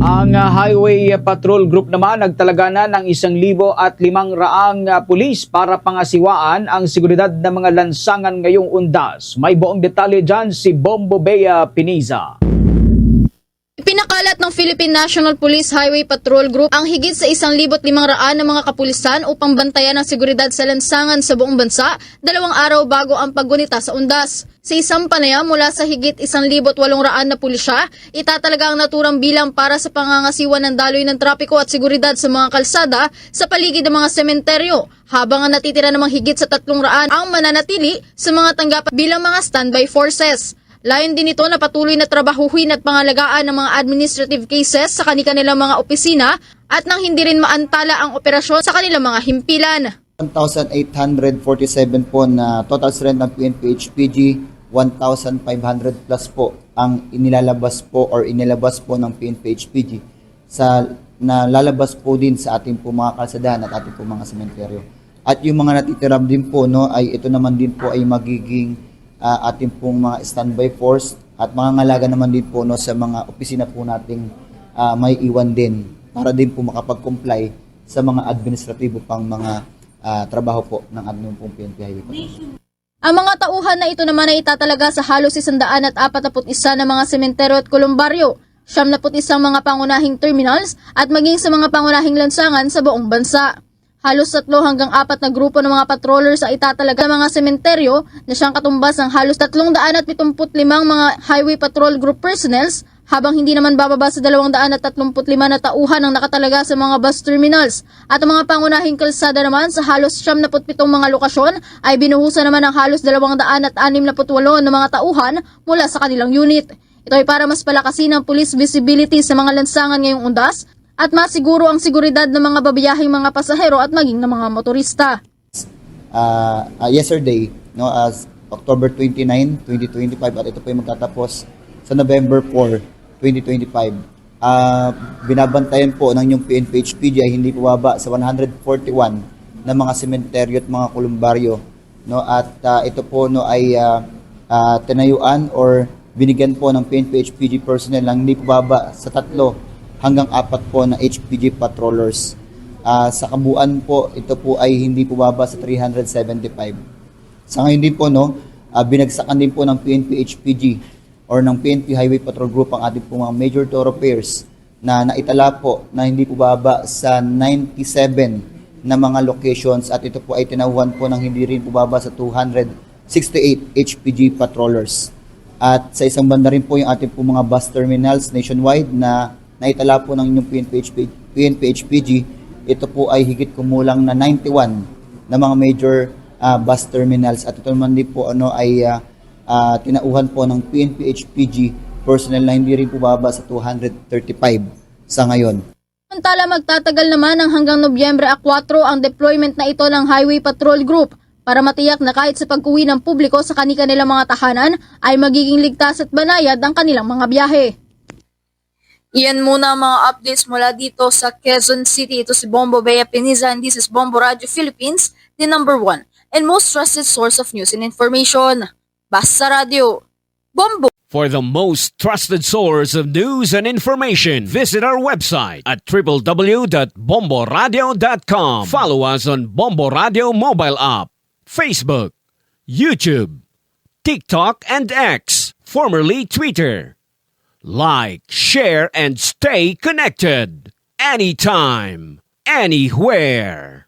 Ang Highway Patrol Group naman nagtalaga na ng 1,500 pulis para pangasiwaan ang seguridad ng mga lansangan ngayong undas. May buong detalye dyan si Bombo Bea Piniza. Pinakalat ng Philippine National Police Highway Patrol Group ang higit sa 1,500 na mga kapulisan upang bantayan ang seguridad sa lansangan sa buong bansa 2 araw bago ang paggunita sa undas. Sa isang panayam mula sa higit 1,800 na pulisya, itatalaga ang naturang bilang para sa pangangasiwa ng daloy ng trapiko at seguridad sa mga kalsada sa paligid ng mga sementeryo, habang ang natitira namang higit sa 300 ang mananatili sa mga tanggapan bilang mga standby forces. Layon din ito na patuloy na trabahuhin at pangalagaan ng mga administrative cases sa kanilang mga opisina at nang hindi rin maantala ang operasyon sa kanilang mga himpilan. 1,847 po na total strength ng PNP HPG, 1,500 plus po ang inilabas po ng PNP HPG sa nalalabas po din sa ating po mga kalsadahan at ating po mga sementeryo. At yung mga natitira din po ay ito naman din po ay magiging ating pong mga standby force at mga ngalaga naman din po sa mga opisina po nating may iwan din para din po makapag-comply sa mga administratibo pang mga trabaho po ng ating pong PNP Highway Patrol. Ang mga tauhan na ito naman ay itatalaga sa halos 141 na mga sementeryo at kolumbaryo, 71 mga pangunahing terminals at maging sa mga pangunahing lansangan sa buong bansa. Halos 3 hanggang 4 na grupo ng mga patrollers ay itatalaga ng mga sementeryo na siyang katumbas ng halos 375 mga Highway Patrol Group personnels, habang hindi naman bababa sa 235 na tauhan ang nakatalaga sa mga bus terminals. At ang mga pangunahing kalsada naman sa halos 77 mga lokasyon ay binuhusan naman ng halos 268 na mga tauhan mula sa kanilang unit. Ito ay para mas palakasin ang police visibility sa mga lansangan ngayong undas at masiguro ang seguridad ng mga babiyahing mga pasahero at maging ng mga motorista. Yesterday, as October 29, 2025 at ito po ay magtatapos sa November 4, 2025. Binabantayan po ng yung PNP HPG ay hindi bumaba sa 141 na mga sementeryo at mga kolumbaryo. At ito po ay tinayuan or binigyan po ng PNP HPG personnel ng hindi bumaba sa 3 hanggang 4 po na HPG patrollers. Sa kabuuan po, ito po ay hindi po baba sa 375. Sa ngayon din po, binagsakan din po ng PNP HPG or ng PNP Highway Patrol Group ang ating po mga major thoroughfares na naitala po na hindi po baba sa 97 na mga locations at ito po ay tinauhan po ng hindi rin po baba sa 268 HPG patrollers. At sa isang banda rin po yung ating po mga bus terminals nationwide na naitala po ng inyong PNP HPG, ito po ay higit kumulang na 91 na mga major bus terminals at ito naman din po ay tinauhan po ng PNP HPG personnel na hindi rin po baba sa 235 sa ngayon. Samantala magtatagal naman ng hanggang Nobyembre 4 ang deployment na ito ng Highway Patrol Group para matiyak na kahit sa pag-uwi ng publiko sa kanilang mga tahanan ay magiging ligtas at banayad ang kanilang mga biyahe. Iyan muna ang mga updates mula dito sa Quezon City. Ito si Bombo Bea Piniza and this is Bombo Radio Philippines, the #1 and most trusted source of news and information. Basta Radio. Bombo! For the most trusted source of news and information, visit our website at www.bomboradio.com. Follow us on Bombo Radio mobile app, Facebook, YouTube, TikTok, and X, formerly Twitter. Like, share, and stay connected. Anytime, anywhere.